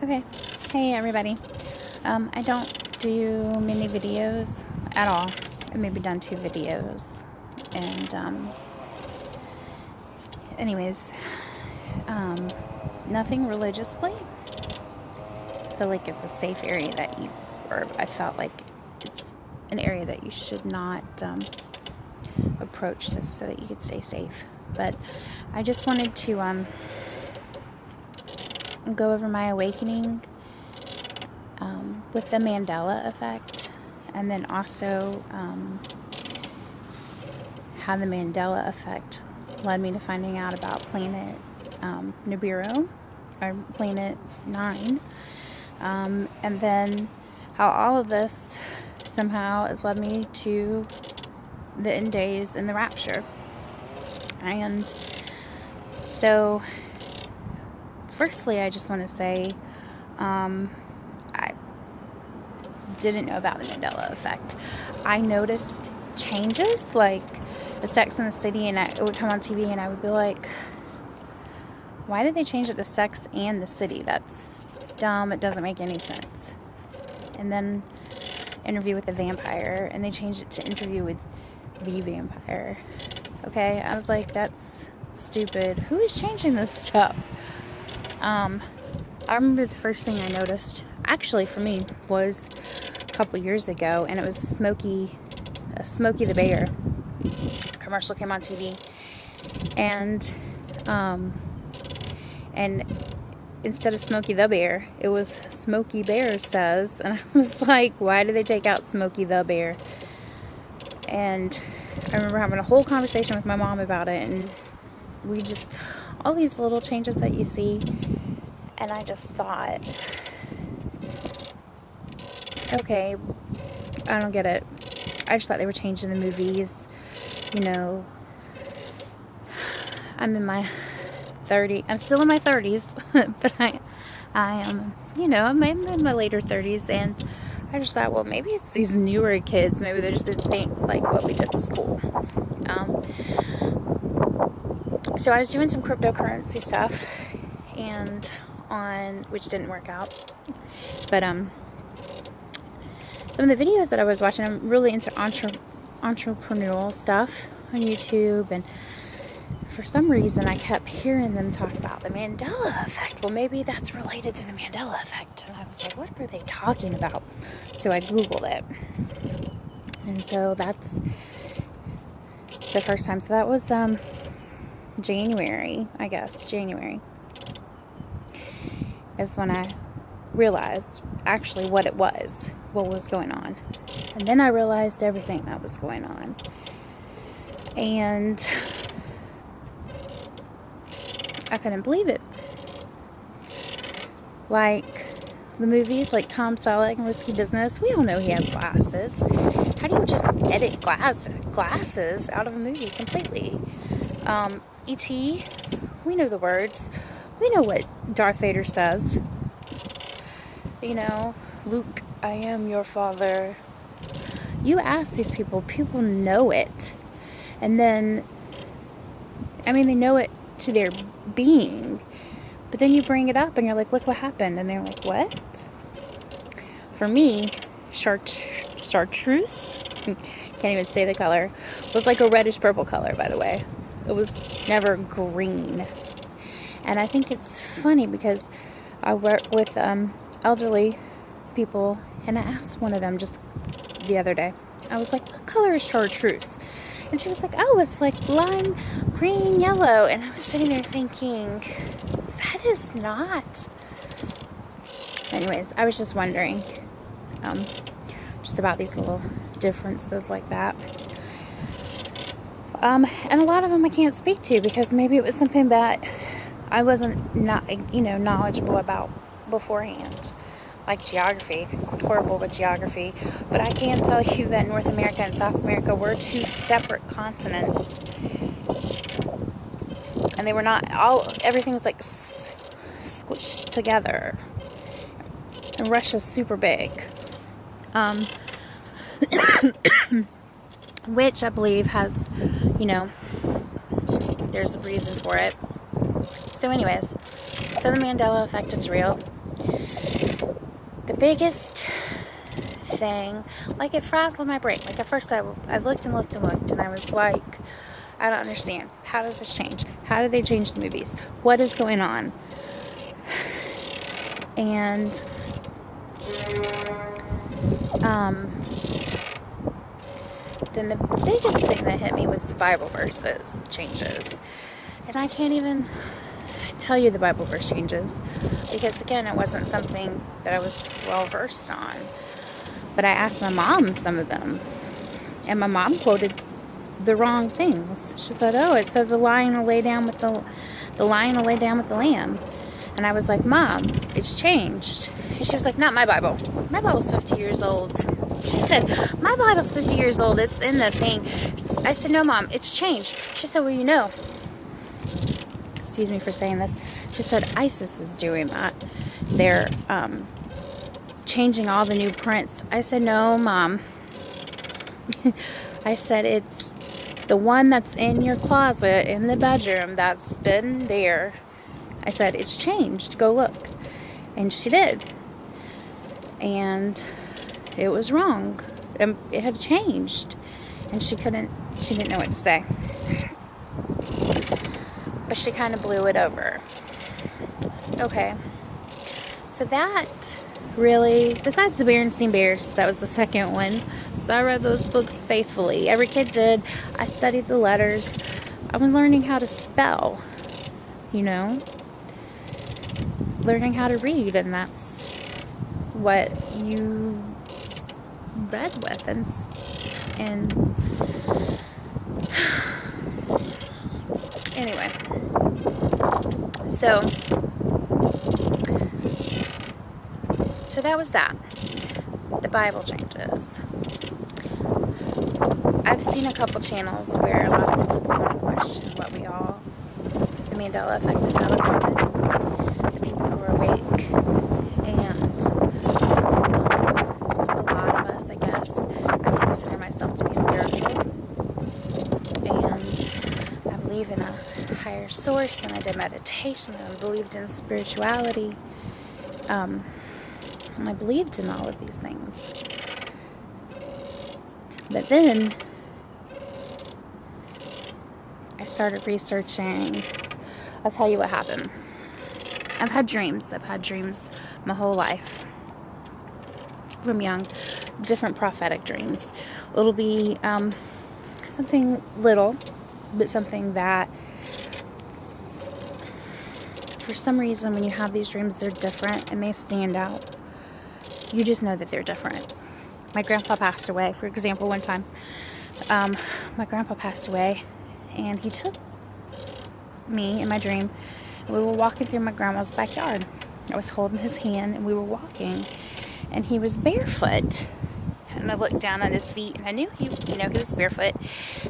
Okay, hey everybody. I don't do many videos at all. I've maybe done 2 videos. And, anyways, nothing religiously. I feel like it's a safe area I felt like it's an area that you should not approach so that you could stay safe. But I just wanted to go over my awakening with the Mandela effect, and then also how the Mandela effect led me to finding out about planet Nibiru, or planet 9, and then how all of this somehow has led me to the end days and the rapture. And so firstly, I just want to say I didn't know about the Mandela effect. I noticed changes like the Sex and the City, and it would come on TV and I would be like, why did they change it to Sex and the City? That's dumb. It doesn't make any sense. And then Interview with the Vampire, and they changed it to Interview with the Vampire. Okay, I was like, that's stupid. Who is changing this stuff? I remember the first thing I noticed, actually for me, was a couple years ago, and it was Smokey the Bear commercial came on TV, and instead of Smokey the Bear, it was Smokey Bear Says, and I was like, why did they take out Smokey the Bear? And I remember having a whole conversation with my mom about it, and we just, all these little changes that you see, and I just thought, okay, I don't get it. I just thought they were changing the movies, you know. I'm still in my 30s, but I am, I'm in my later 30s, and I just thought, well, maybe it's these newer kids, maybe they just didn't think like what we did was cool. So I was doing some cryptocurrency stuff, which didn't work out, but some of the videos that I was watching, I'm really into entrepreneurial stuff on YouTube, and for some reason I kept hearing them talk about the Mandela effect. Well, maybe that's related to the Mandela effect. And I was like, what were they talking about? So I Googled it. And so that's the first time. So that was January, I guess. January is when I realized actually what was going on. And then I realized everything that was going on. And I couldn't believe it. Like the movies, like Tom Selleck and Risky Business, we all know he has glasses. How do you just edit glasses out of a movie completely? E.T., we know the words. We know what Darth Vader says. Luke, I am your father. You ask these people know it. And then, they know it to their being, but then you bring it up and you're like, look what happened, and they're like, what? For me, chartreuse, can't even say the color, was like a reddish purple color, by the way. It was never green. And I think it's funny because I work with elderly people, and I asked one of them just the other day, I was like, what color is chartreuse? And she was like, oh, it's like lime, green, yellow. And I was sitting there thinking, that is not. Anyways, I was just wondering just about these little differences like that. And a lot of them I can't speak to because maybe it was something that I wasn't knowledgeable about beforehand. Like geography, horrible with geography, but I can tell you that North America and South America were 2 separate continents, and they were not everything was like squished together, and Russia's super big, which I believe has, there's a reason for it. So anyways, the Mandela effect, it's real. The biggest thing, like, it frazzled my brain. Like, at first I looked and looked and looked, and I was like, I don't understand. How does this change? How do they change the movies? What is going on? And then the biggest thing that hit me was the Bible verses changes. And I can't even tell you the Bible verse changes, because again, it wasn't something that I was well versed on. But I asked my mom some of them, and my mom quoted the wrong things. She said, "Oh, it says the lion will lay down with the lion will lay down with the lamb." And I was like, "Mom, it's changed." And she was like, "Not my Bible. My Bible's 50 years old." She said, "My Bible's 50 years old. It's in the thing." I said, "No, Mom, it's changed." She said, "Well, you know." Excuse me for saying this. She said, "ISIS is doing that. They're changing all the new prints." I said, "No, Mom." I said, "It's the one that's in your closet in the bedroom that's been there." I said, "It's changed. Go look." And she did. And it was wrong. It had changed. And she didn't know what to say. But she kind of blew it over. Okay. So that really, besides the Berenstain Bears, that was the second one. So I read those books faithfully. Every kid did. I studied the letters. I was learning how to spell, learning how to read, and that's what you read with. And anyway, so that was that. The Bible changes. I've seen a couple channels where a lot of people want to question what the Mandela effect and how to comment. The people who are awake, and a lot of us, I guess, I consider myself to be spiritual, and I believe in a higher source, and I did meditation, and I believed in spirituality, and I believed in all of these things. But then I started researching. I'll tell you what happened. I've had dreams my whole life, from young, different prophetic dreams. It'll be something little, but something that, for some reason, when you have these dreams, they're different and they stand out. You just know that they're different. My grandpa passed away, for example, one time. My grandpa passed away, and he took me in my dream, and we were walking through my grandma's backyard. I was holding his hand, and we were walking, and he was barefoot. And I looked down at his feet, and I knew he was barefoot,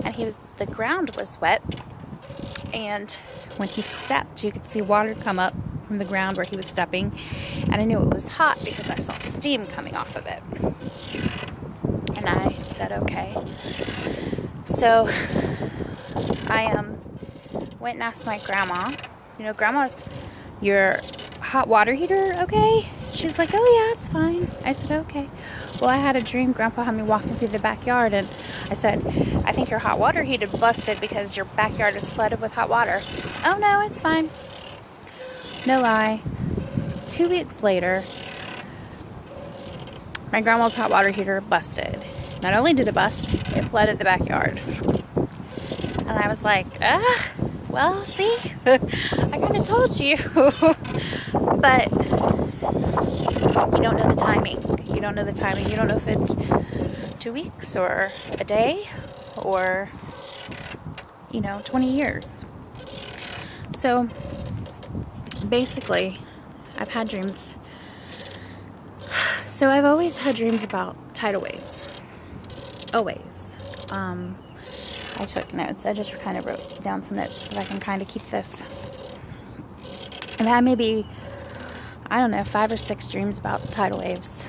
and the ground was wet. And when he stepped, you could see water come up from the ground where he was stepping, and I knew it was hot because I saw steam coming off of it. And I said, okay. So I went and asked my grandma, "Grandma's your hot water heater okay?" She's like, "Oh yeah, it's fine." I said, "Okay." Well, I had a dream. Grandpa had me walking through the backyard, and I said, "I think your hot water heater busted because your backyard is flooded with hot water." "Oh no, it's fine." No lie. 2 weeks later, my grandma's hot water heater busted. Not only did it bust, it flooded the backyard. And I was like, well, see, I kind of told you. But you don't know the timing. You don't know if it's 2 weeks or a day or, 20 years. So basically, I've had dreams. So I've always had dreams about tidal waves. Always. I took notes. I just kind of wrote down some notes so that I can kind of keep this. I've had maybe, 5 or 6 dreams about tidal waves.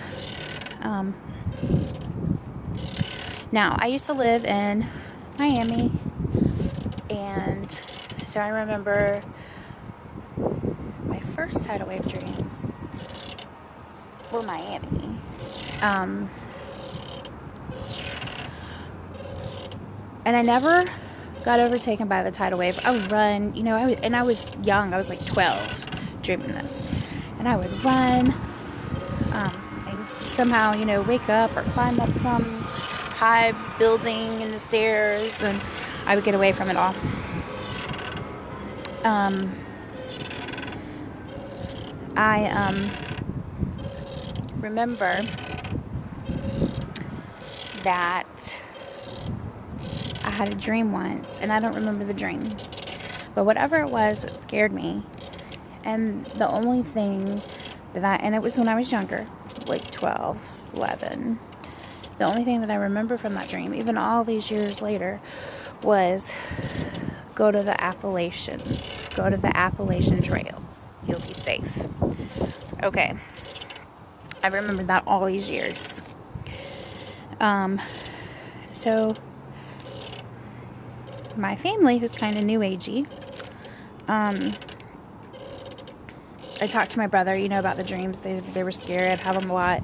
Now, I used to live in Miami, and so I remember my first tidal wave dreams or Miami. And I never got overtaken by the tidal wave. I would run, you know, I was young. I was like 12 dreaming this. And I would run, and somehow, you know, wake up or climb up some high building in the stairs, and I would get away from it all. I remember that I had a dream once, and I don't remember the dream, but whatever it was, it scared me. And the only thing and it was when I was younger, like 12, 11. The only thing that I remember from that dream, even all these years later, was go to the Appalachians. Go to the Appalachian trails. You'll be safe. Okay. I remember that all these years. So my family, who's kind of new agey, I talked to my brother, you know, about the dreams. They were scared. I'd have them a lot.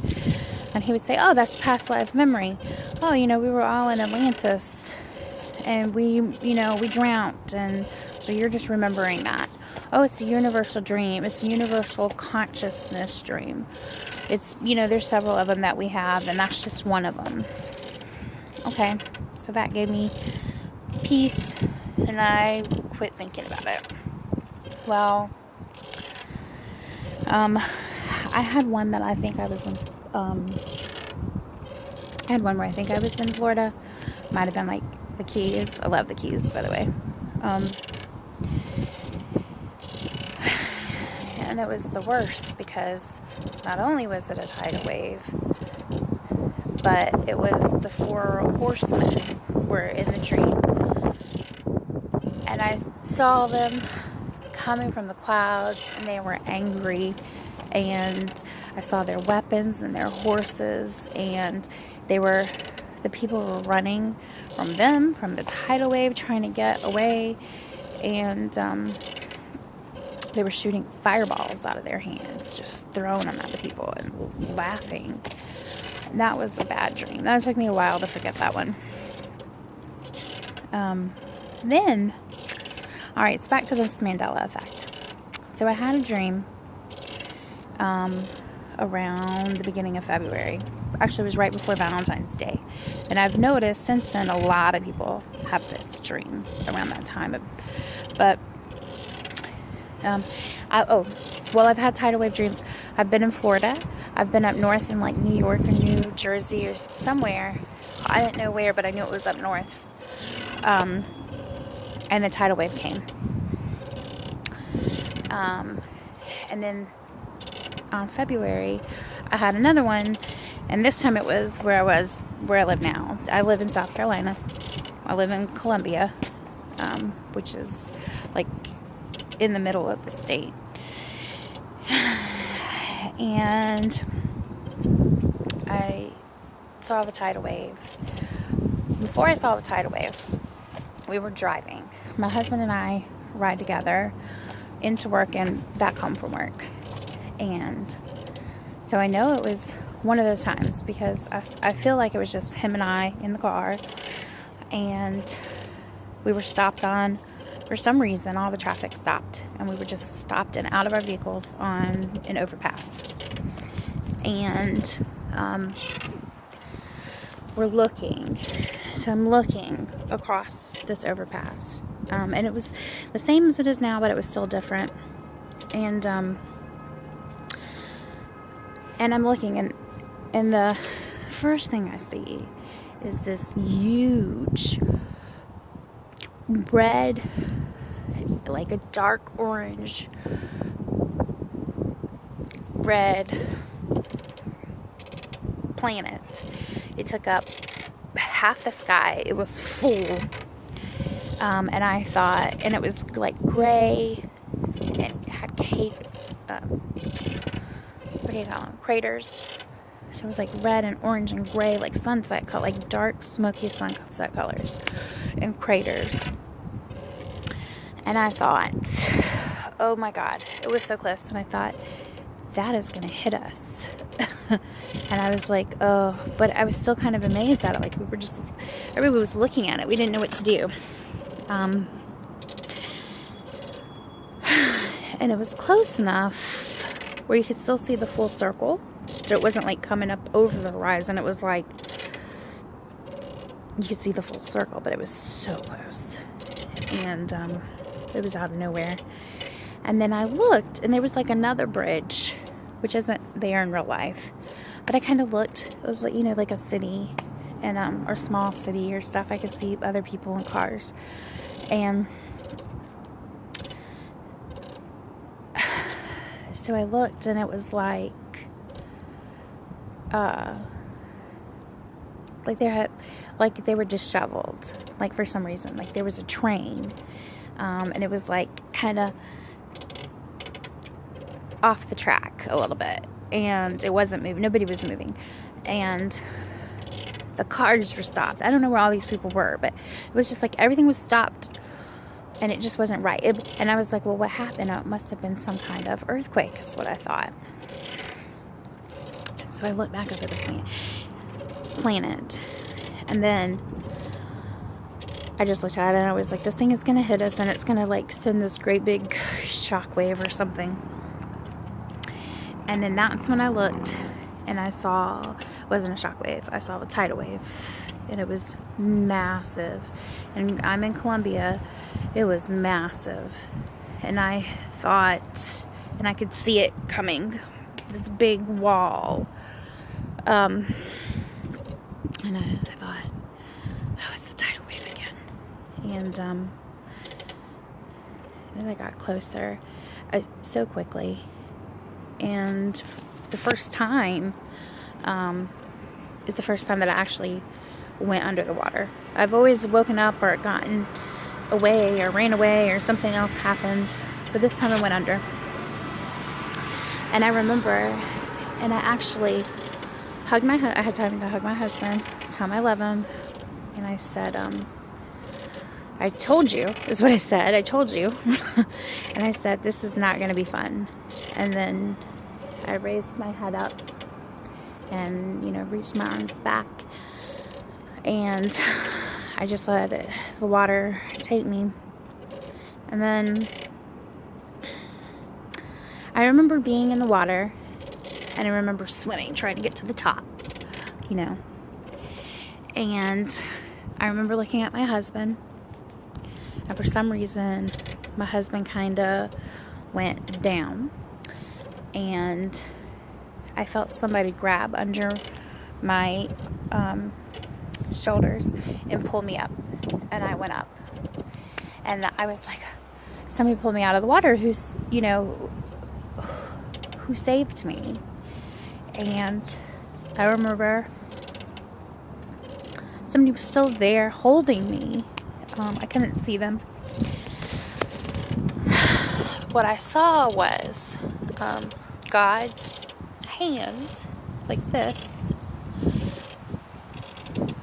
And he would say, oh, that's past life memory. Oh, you know, we were all in Atlantis and we drowned. And so you're just remembering that. Oh, it's a universal dream. It's a universal consciousness dream. It's, you know, there's several of them that we have, and that's just one of them. Okay, so that gave me peace, and I quit thinking about it. Well, I had one that I think I was in, I had one where I think I was in Florida. Might have been like the Keys. I love the Keys, by the way. And it was the worst because not only was it a tidal wave, but it was the 4 horsemen were in the dream. And I saw them coming from the clouds, and they were angry, and I saw their weapons and their horses, and the people were running from them, from the tidal wave, trying to get away, and they were shooting fireballs out of their hands, just throwing them at the people and laughing. And that was a bad dream. That took me a while to forget that one. Then, all right, it's back to this Mandela effect. So I had a dream around the beginning of February. Actually, it was right before Valentine's Day. And I've noticed since then a lot of people have this dream around that time. But, I've had tidal wave dreams. I've been in Florida. I've been up north in like New York or New Jersey or somewhere. I didn't know where, but I knew it was up north. And the tidal wave came. And then on February, I had another one, and this time it was where I live now. I live in South Carolina. I live in Columbia, which is like in the middle of the state. And I saw the tidal wave. Before I saw the tidal wave, we were driving. My husband and I ride together into work and back home from work. And so I know it was one of those times because I feel like it was just him and I in the car. And we were stopped on, for some reason, all the traffic stopped. And we were just stopped and out of our vehicles on an overpass. And we're looking. So I'm looking across this overpass. And it was the same as it is now, but it was still different. And I'm looking, and the first thing I see is this huge red, like a dark orange red planet. It took up half the sky. It was full. And I thought, and it was like gray, and it had what do you call them? Craters. So it was like red and orange and gray, like sunset color, like dark, smoky sunset colors and craters. And I thought, oh my God, it was so close. And I thought, that is going to hit us. And I was like, oh, but I was still kind of amazed at it. Like, everybody was looking at it. We didn't know what to do. And it was close enough where you could still see the full circle. So it wasn't like coming up over the horizon. It was like, you could see the full circle, but it was so close. And it was out of nowhere. And then I looked, and there was like another bridge, which isn't there in real life. But I kind of looked. It was like, like a city, and or small city or stuff. I could see other people in cars. And so I looked, and it was like they were disheveled, like for some reason. Like there was a train, and it was like kind of off the track a little bit, and it wasn't moving. Nobody was moving, and the cars were stopped. I don't know where all these people were, but it was just like everything was stopped, and it just wasn't right. And I was like, well, what happened? It must have been some kind of earthquake, is what I thought. So I looked back up at the planet, and then I just looked at it, and I was like, this thing is going to hit us, and it's going to like send this great big shockwave or something. And then that's when I looked, and I saw, it wasn't a shockwave, I saw the tidal wave, and it was massive. And I'm in Colombia. It was massive, and I thought, and I could see it coming, this big wall. And I thought, oh, it's the tidal wave again. And then I got closer so quickly. And the first time is the first time that I actually went under the water. I've always woken up or gotten away or ran away or something else happened, but this time I went under. And I remember, and I actually hugged I had time to hug my husband, tell him I love him, and I said, I told you, is what I said, I told you. And I said, this is not going to be fun. And then I raised my head up and, reached my arms back, and I just let the water take me. And then I remember being in the water, and I remember swimming, trying to get to the top, And I remember looking at my husband, and for some reason, my husband kind of went down, and I felt somebody grab under my shoulders and pull me up, and I went up, and I was like, somebody pulled me out of the water who saved me. And I remember somebody was still there holding me. I couldn't see them. What I saw was God's hand, like this.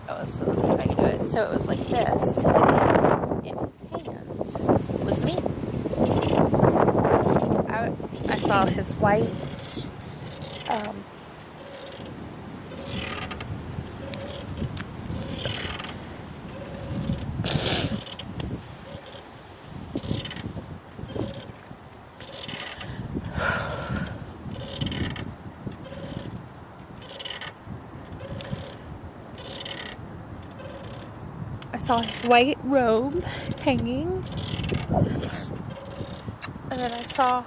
Oh, so let's see if I can do it. So it was like this, and in his hand was me. I saw his white I saw his white robe hanging, and then I saw,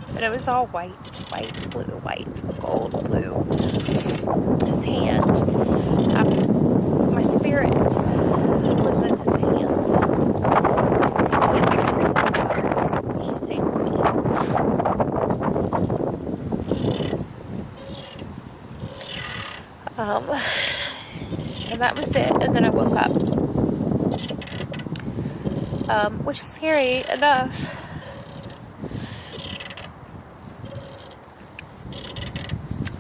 and it was all white, blue, white, gold, blue. His hand, my spirit was in his hand. He saved me. And that was it. And then I woke up. Which is scary enough.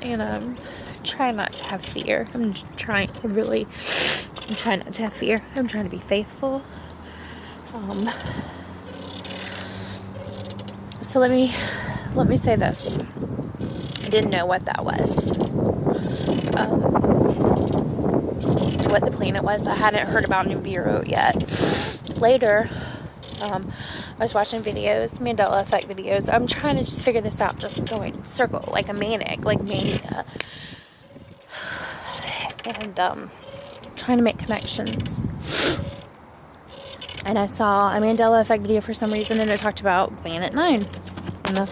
And try not to have fear. I'm trying not to have fear. I'm trying to be faithful. So let me say this. I didn't know what that was. what the planet was. I hadn't heard about Nibiru yet. Later, I was watching videos, Mandela effect videos. I'm trying to just figure this out, just going in circle, like a manic, like mania. And trying to make connections. And I saw a Mandela effect video for some reason, and it talked about Planet 9 and the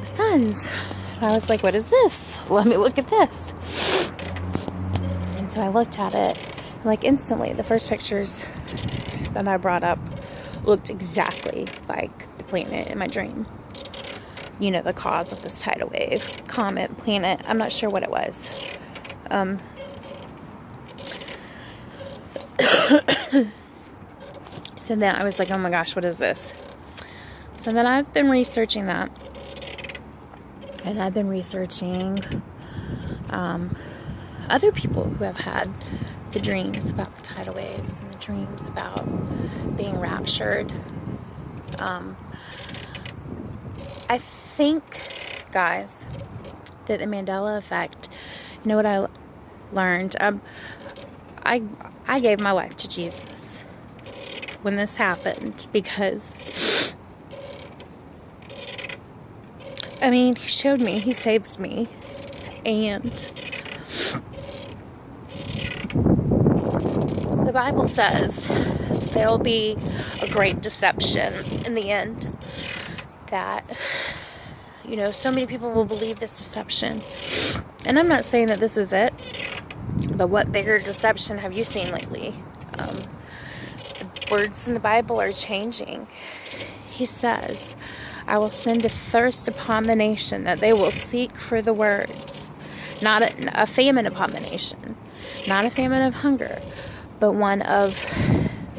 suns. And I was like, what is this? Let me look at this. And so I looked at it, and like instantly, the first pictures that I brought up looked exactly like the planet in my dream. The cause of this tidal wave, comet, planet, I'm not sure what it was. So then I was like, oh my gosh, what is this? So then I've been researching that. And I've been researching other people who have had the dreams about the tidal waves and the dreams about being raptured. I think, guys, that the Mandela effect, what I learned? I gave my life to Jesus when this happened because, he showed me, he saved me, and the Bible says there will be a great deception in the end, that so many people will believe this deception. And I'm not saying that this is it, but what bigger deception have you seen lately? The words in the Bible are changing. He says, I will send a thirst upon the nation, that they will seek for the words. Not a famine upon the nation. Not a famine of hunger, but one of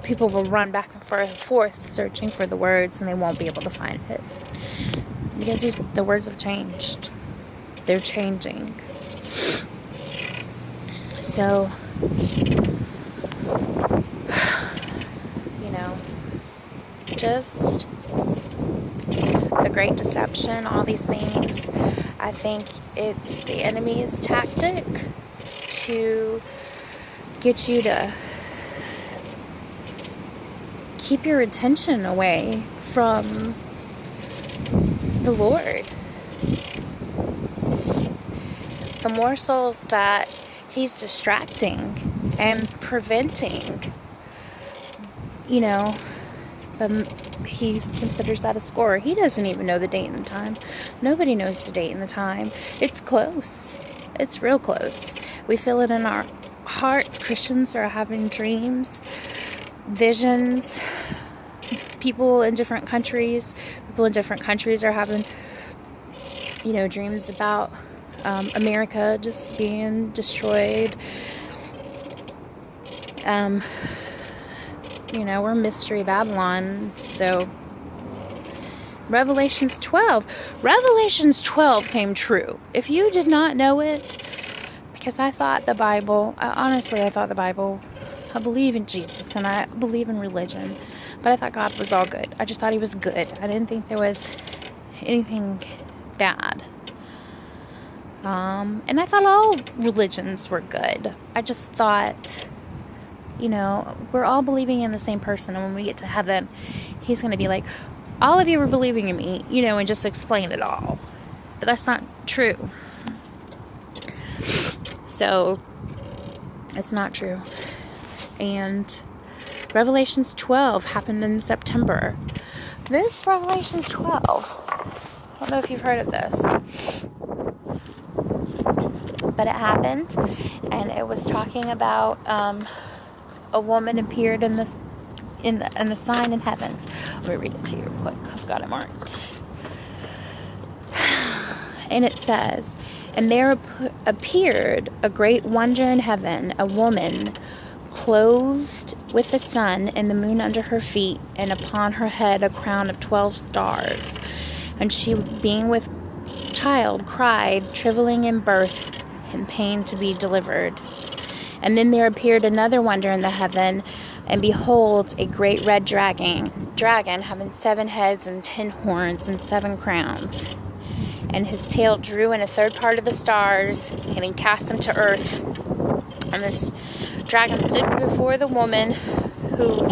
people will run back and forth searching for the words, and they won't be able to find it. Because the words have changed. They're changing. So, just the great deception, all these things, I think it's the enemy's tactic to get you to keep your attention away from the Lord. The more souls that he's distracting and preventing, he considers that a score. He doesn't even know the date and the time. Nobody knows the date and the time. It's close. It's real close. We feel it in our hearts. Christians are having dreams, visions. People in different countries are having, dreams about America just being destroyed. We're Mystery Babylon. So Revelations 12 came true. If you did not know it, because I thought the Bible, I believe in Jesus and I believe in religion, but I thought God was all good. I just thought he was good. I didn't think there was anything bad. And I thought all religions were good. I just thought, we're all believing in the same person, and when we get to heaven, he's going to be like, all of you were believing in me, and just explain it all. But that's not true. So, it's not true. And Revelations 12 happened in September. This Revelations 12, I don't know if you've heard of this, but it happened, and it was talking about a woman appeared in the sign in heavens. Let me read it to you real quick. I've got it marked. And it says, and there appeared a great wonder in heaven, a woman clothed with the sun and the moon under her feet, and upon her head a crown of 12 stars. And she, being with child, cried, travailing in birth and pain to be delivered. And then there appeared another wonder in the heaven, and behold, a great red dragon having 7 heads and 10 horns and 7 crowns. and his tail drew in a third part of the stars, and he cast them to earth. And this dragon stood before the woman who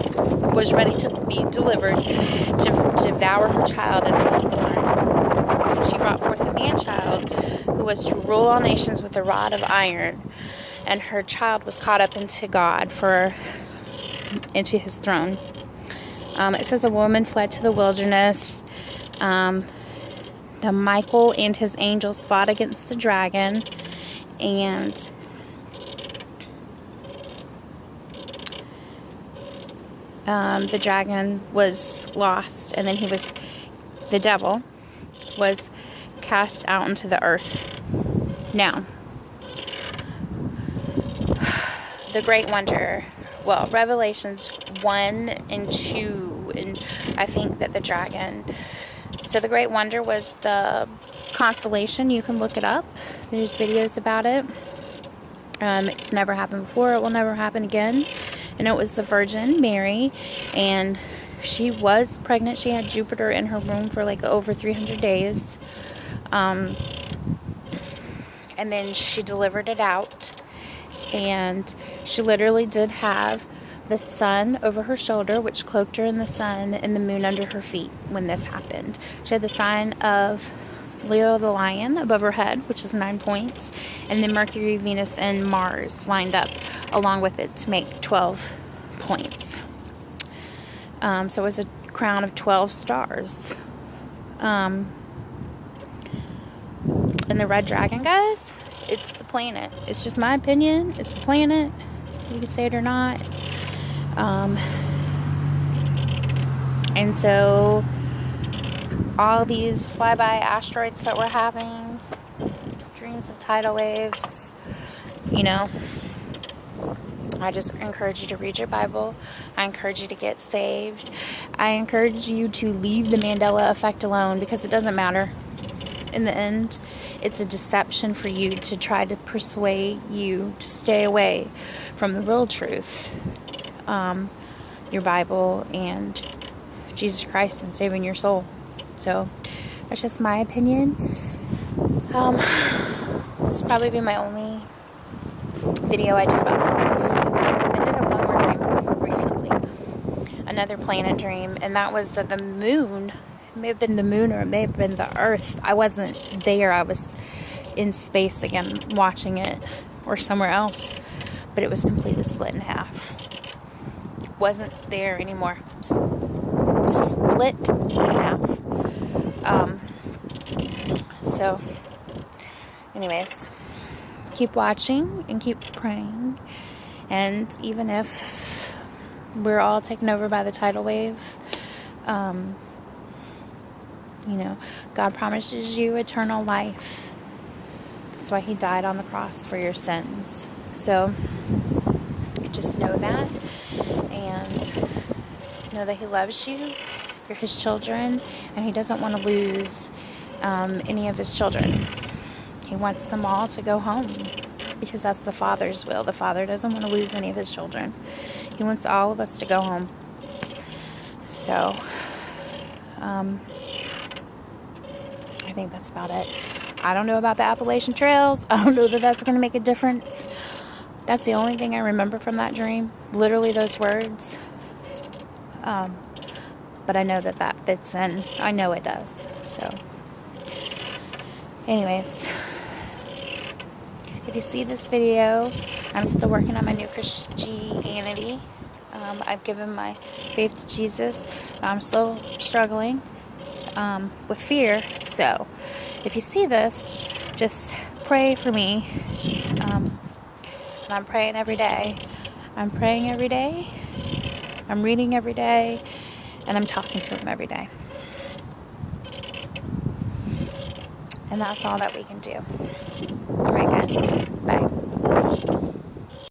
was ready to be delivered to devour her child as it was born. And she brought forth a man-child who was to rule all nations with a rod of iron. And her child was caught up into God, into his throne. It says the woman fled to the wilderness. The Michael and his angels fought against the dragon, and the dragon was lost, and then the devil was cast out into the earth. Now, the great wonder, well, Revelations 1 and 2, and I think that the dragon, so the great wonder was the constellation. You can look it up. There's videos about it. It's never happened before. It will never happen again. And it was the Virgin Mary, and she was pregnant. She had Jupiter in her womb for like over 300 days. And then she delivered it out. And she literally did have the sun over her shoulder, which cloaked her in the sun, and the moon under her feet when this happened. She had the sign of Leo the lion above her head, which is 9 points, and then Mercury, Venus, and Mars lined up along with it to make 12 points. So it was a crown of 12 stars. And the red dragon, guys, it's the planet. It's just my opinion. It's the planet. You can say it or not. And so all these flyby asteroids that we're having, dreams of tidal waves, I just encourage you to read your Bible. I encourage you to get saved. I encourage you to leave the Mandela effect alone, because it doesn't matter. In the end, it's a deception for you to try to persuade you to stay away from the real truth, your Bible and Jesus Christ, and saving your soul. So that's just my opinion. This will probably be my only video I do about this. I did have one more dream recently, another planet dream, and that was that the moon, it may have been the moon or it may have been the earth. I wasn't there. I was in space again watching it, or somewhere else, but it was completely split in half. It wasn't there anymore. Split in half. So anyways, keep watching and keep praying, and even if we're all taken over by the tidal wave, God promises you eternal life. That's why he died on the cross, for your sins. So just know that, and know that he loves you. You're his children, and he doesn't want to lose any of his children. He wants them all to go home, because that's the Father's will. The Father doesn't want to lose any of his children. He wants all of us to go home. So I think that's about it. I don't know about the Appalachian Trails. I don't know that that's going to make a difference. That's the only thing I remember from that dream. Literally those words. But I know that fits in. I know it does. So anyways, if you see this video, I'm still working on my new Christianity. I've given my faith to Jesus. I'm still struggling with fear. So if you see this, just pray for me. And I'm praying every day. I'm praying every day. I'm reading every day. And I'm talking to him every day. And that's all that we can do. All right, guys. Bye.